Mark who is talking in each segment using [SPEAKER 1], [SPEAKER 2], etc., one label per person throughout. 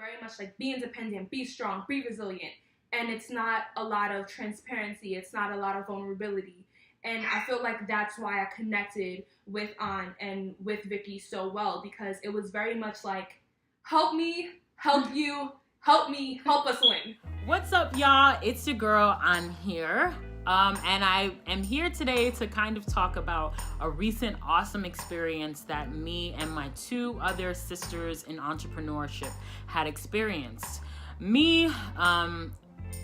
[SPEAKER 1] very much like be independent, be strong, be resilient. And it's not a lot of transparency. It's not a lot of vulnerability. And I feel like that's why I connected with An and with Vicky so well, because it was very much like, help me, help you, help me, help us win.
[SPEAKER 2] What's up, y'all? It's your girl, An here. And I am here today to kind of talk about a recent awesome experience that me and my two other sisters in entrepreneurship had experienced. Me,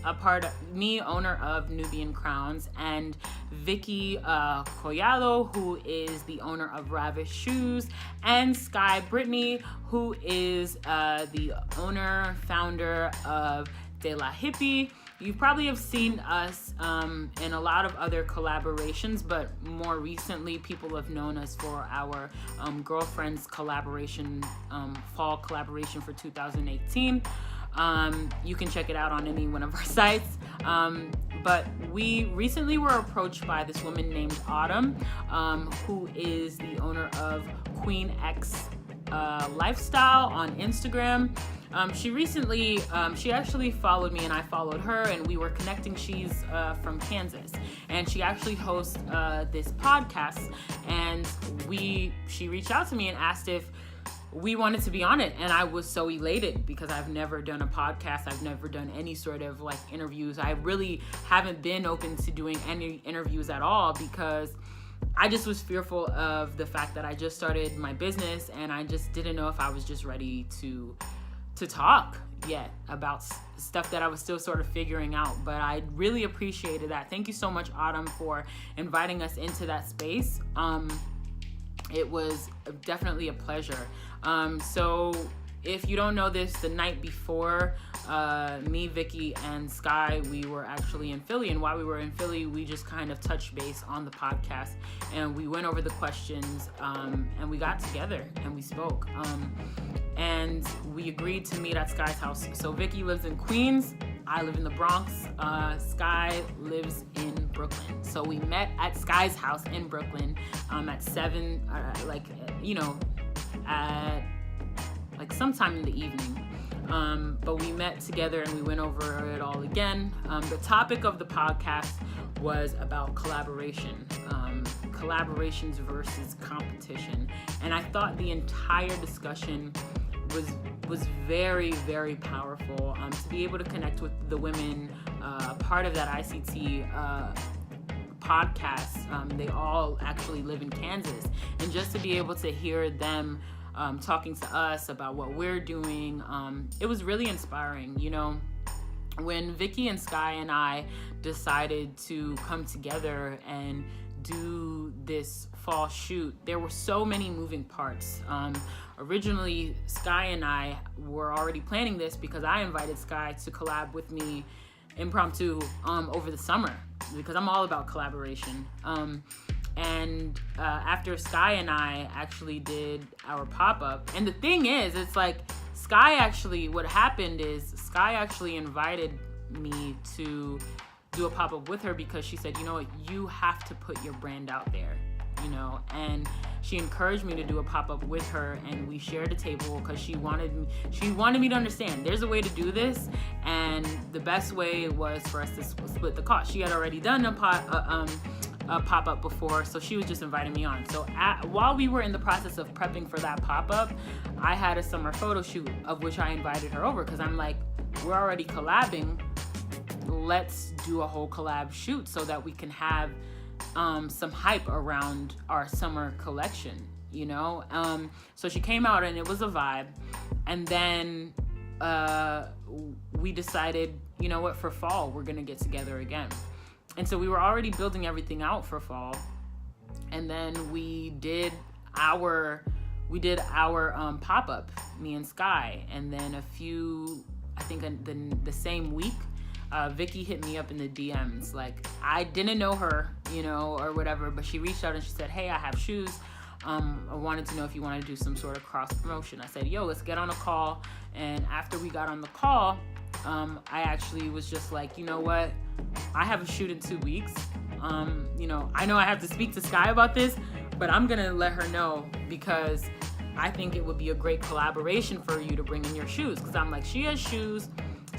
[SPEAKER 2] owner of Nubian Crowns, and Vicky Collado, who is the owner of Ravished Shoes, and Sky Brittany, who is the owner, founder of De La Hippie. You probably have seen us in a lot of other collaborations, but more recently, people have known us for our Girlfriends collaboration, fall collaboration for 2018. You can check it out on any one of our sites. But we recently were approached by this woman named Autumn, who is the owner of QueenXLyfestyle on Instagram. She actually followed me and I followed her, and we were connecting. She's from Kansas, and she actually hosts this podcast, and she reached out to me and asked if we wanted to be on it, and I was so elated because I've never done a podcast. I've never done any sort of like interviews. I really haven't been open to doing any interviews at all because I just was fearful of the fact that I just started my business and I just didn't know if I was just ready to talk yet about stuff that I was still sort of figuring out. But I really appreciated that. Thank you so much, Autumn, for inviting us into that space. It was definitely a pleasure. So if you don't know this, the night before, me, Vicky, and Sky, we were actually in Philly. And while we were in Philly, we just kind of touched base on the podcast. And we went over the questions, and we got together and we spoke. And we agreed to meet at Sky's house. So Vicky lives in Queens. I live in the Bronx. Sky lives in Brooklyn. So we met at Sky's house in Brooklyn at 7, at sometime in the evening. But we met together and we went over it all again. The topic of the podcast was about collaboration, collaborations versus competition. And I thought the entire discussion was very, very powerful. To be able to connect with the women, part of that ICT podcast, they all actually live in Kansas, and just to be able to hear them talking to us about what we're doing, it was really inspiring. You know, when Vicky and Sky and I decided to come together and do this fall shoot, there were so many moving parts. Originally, Sky and I were already planning this because I invited Sky to collab with me impromptu over the summer because I'm all about collaboration. And after Sky and I actually did our pop-up, and the thing is, it's like what happened is Sky actually invited me to do a pop-up with her because she said, you know what, you have to put your brand out there, you know, and she encouraged me to do a pop-up with her, and we shared a table because she wanted me to understand there's a way to do this, and the best way was for us to split the cost. She had already done a pop-up before, so she was just inviting me on. So while we were in the process of prepping for that pop-up, I had a summer photo shoot of which I invited her over because I'm like, we're already collabing, let's do a whole collab shoot so that we can have some hype around our summer collection, you know? So she came out and it was a vibe. And then we decided, you know what, for fall, we're gonna get together again. And so we were already building everything out for fall. And then we did our pop-up, me and Sky. And then the same week, Vicky hit me up in the DMs. Like, I didn't know her, you know, or whatever, but she reached out and she said, hey, I have shoes. I wanted to know if you want to do some sort of cross promotion. I said, yo, let's get on a call. And after we got on the call, I actually was just like, you know what? I have a shoot in 2 weeks. You know I have to speak to Sky about this, but I'm going to let her know because I think it would be a great collaboration for you to bring in your shoes. Because I'm like, she has shoes,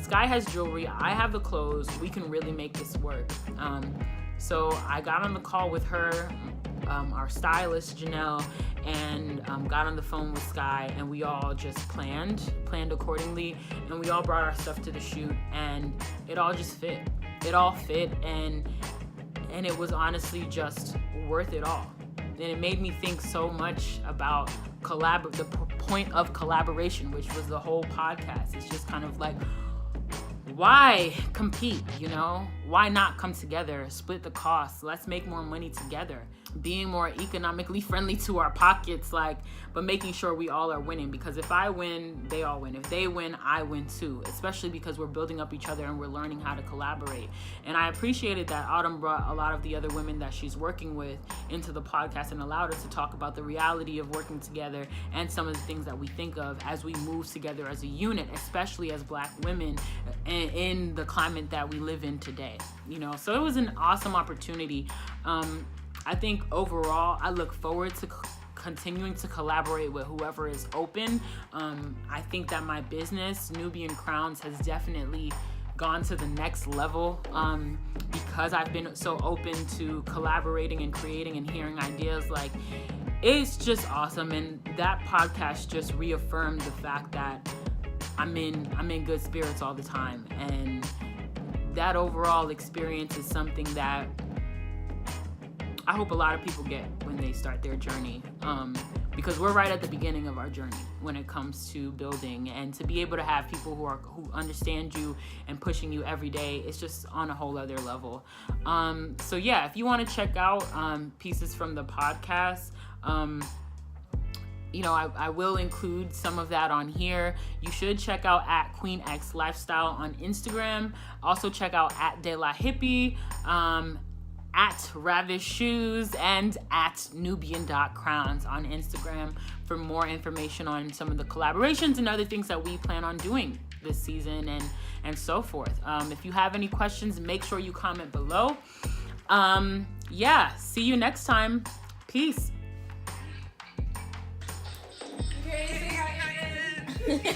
[SPEAKER 2] Sky has jewelry, I have the clothes. We can really make this work. So I got on the call with her, our stylist, Janelle, and got on the phone with Sky, and we all just planned accordingly, and we all brought our stuff to the shoot, and it all just fit. It all fit, and it was honestly just worth it all. And it made me think so much about the point of collaboration, which was the whole podcast. It's just kind of like, why compete, you know? Why not come together, split the costs? Let's make more money together. Being more economically friendly to our pockets, but making sure we all are winning. Because if I win, they all win. If they win, I win too. Especially because we're building up each other and we're learning how to collaborate. And I appreciated that Autumn brought a lot of the other women that she's working with into the podcast and allowed us to talk about the reality of working together and some of the things that we think of as we move together as a unit, especially as Black women in the climate that we live in today. You know, so it was an awesome opportunity. I think overall, I look forward to continuing to collaborate with whoever is open. I think that my business, Nubian Crowns, has definitely gone to the next level because I've been so open to collaborating and creating and hearing ideas. It's just awesome. And that podcast just reaffirmed the fact that I'm in good spirits all the time. And that overall experience is something that I hope a lot of people get when they start their journey, because we're right at the beginning of our journey when it comes to building, and to be able to have people who understand you and pushing you every day, it's just on a whole other level. So yeah, if you want to check out pieces from the podcast, you know, I will include some of that on here. You should check out at QueenXLyfestyle on Instagram. Also check out at De La Hippie, at Ravished Shoes, and at Nubian.Crowns on Instagram for more information on some of the collaborations and other things that we plan on doing this season and so forth. If you have any questions, make sure you comment below. Yeah, see you next time. Peace.
[SPEAKER 1] Okay.